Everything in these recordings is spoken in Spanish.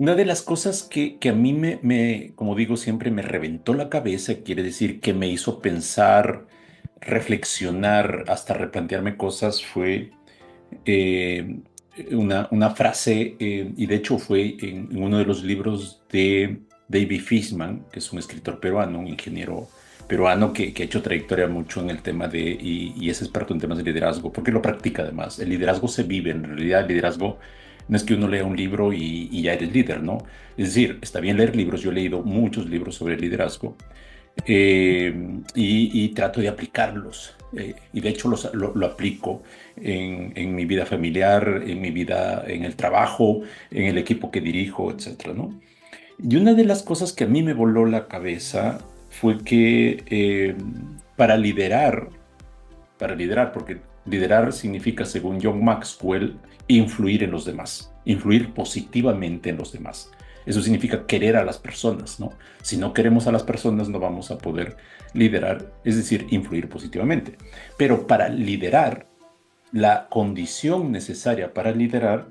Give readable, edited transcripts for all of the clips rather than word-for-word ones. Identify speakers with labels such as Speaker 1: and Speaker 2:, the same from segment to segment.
Speaker 1: Una de las cosas que a mí como digo siempre, me reventó la cabeza, quiere decir que me hizo pensar, reflexionar, hasta replantearme cosas, fue eh, una frase, y de hecho fue en uno de los libros de David Fishman, que es un escritor peruano, un ingeniero peruano que ha hecho trayectoria mucho en el tema y es experto en temas de liderazgo, porque lo practica además. El liderazgo se vive, en realidad el liderazgo no es que uno lea un libro y ya eres líder, ¿no? Es decir, está bien leer libros, yo he leído muchos libros sobre liderazgo, y trato de aplicarlos. Y de hecho lo aplico en mi vida familiar, en mi vida en el trabajo, en el equipo que dirijo, etcétera, ¿no? Y una de las cosas que a mí me voló la cabeza fue que para liderar, porque liderar significa, según John Maxwell, influir en los demás, influir positivamente en los demás. Eso significa querer a las personas, ¿no? Si no queremos a las personas, no vamos a poder liderar, es decir, influir positivamente. Pero para liderar, la condición necesaria para liderar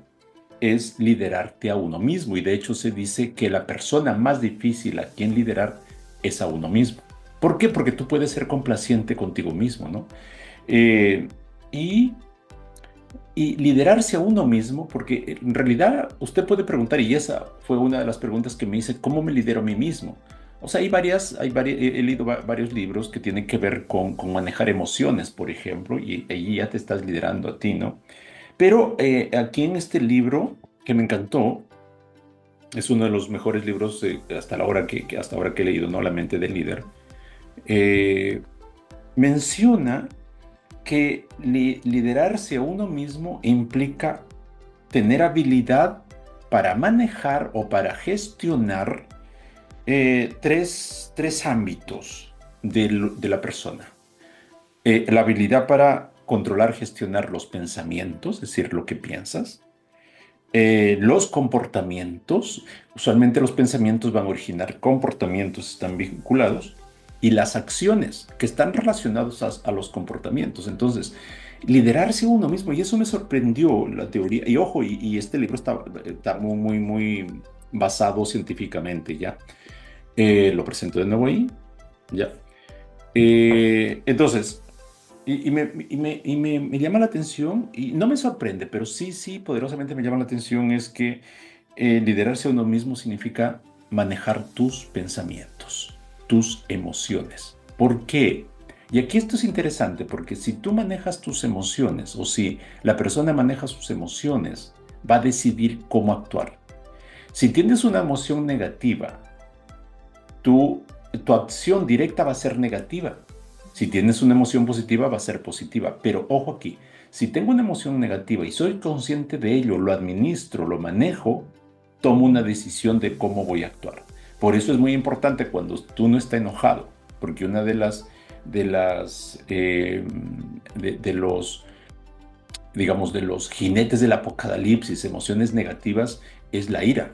Speaker 1: es liderarte a uno mismo. Y de hecho se dice que la persona más difícil a quien liderar es a uno mismo. ¿Por qué? Porque tú puedes ser complaciente contigo mismo, ¿no? Eh, y, y liderarse a uno mismo, porque en realidad usted puede preguntar, y esa fue una de las preguntas que me hice, ¿cómo me lidero a mí mismo? O sea, he leído varios libros que tienen que ver con manejar emociones, por ejemplo, y ahí ya te estás liderando a ti, ¿no? Pero aquí en este libro, que me encantó, es uno de los mejores libros hasta la hora hasta ahora que he leído, ¿no? La mente del líder, eh, menciona que liderarse a uno mismo implica tener habilidad para manejar o para gestionar tres ámbitos de la persona. La habilidad para controlar, gestionar los pensamientos, es decir, lo que piensas. Los comportamientos, usualmente los pensamientos van a originar comportamientos, están vinculados, y las acciones que están relacionadas a los comportamientos. Entonces, liderarse uno mismo, y eso me sorprendió la teoría, y ojo, y este libro está muy, muy, muy basado científicamente, ¿ya? Lo presento de nuevo ahí, ¿ya? Entonces, me llama la atención, y no me sorprende, pero sí, sí, poderosamente me llama la atención, es que liderarse a uno mismo significa manejar tus pensamientos, tus emociones. ¿Por qué? Y aquí esto es interesante, porque si tú manejas tus emociones, o si la persona maneja sus emociones, va a decidir cómo actuar. Si tienes una emoción negativa, tu, tu acción directa va a ser negativa. Si tienes una emoción positiva, va a ser positiva. Pero ojo aquí, si tengo una emoción negativa y soy consciente de ello, lo administro, lo manejo, tomo una decisión de cómo voy a actuar. Por eso es muy importante cuando tú no estás enojado, porque una de las, de los, digamos, de los jinetes del apocalipsis, emociones negativas, es la ira.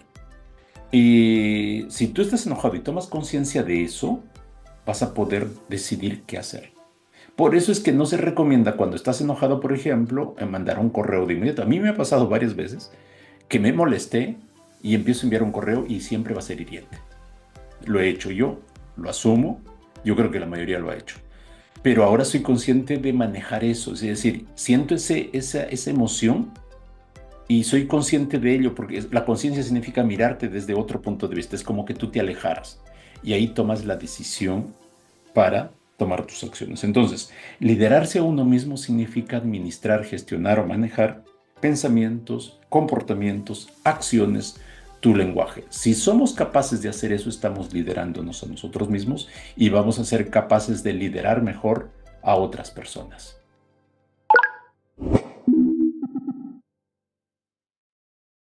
Speaker 1: Y si tú estás enojado y tomas conciencia de eso, vas a poder decidir qué hacer. Por eso es que no se recomienda cuando estás enojado, por ejemplo, mandar un correo de inmediato. A mí me ha pasado varias veces que me molesté y empiezo a enviar un correo y siempre va a ser hiriente. Lo he hecho yo, lo asumo, yo creo que la mayoría lo ha hecho. Pero ahora soy consciente de manejar eso, es decir, siento esa emoción y soy consciente de ello, porque la conciencia significa mirarte desde otro punto de vista, es como que tú te alejaras y ahí tomas la decisión para tomar tus acciones. Entonces, liderarse a uno mismo significa administrar, gestionar o manejar pensamientos, comportamientos, acciones, tu lenguaje. Si somos capaces de hacer eso, estamos liderándonos a nosotros mismos y vamos a ser capaces de liderar mejor a otras personas.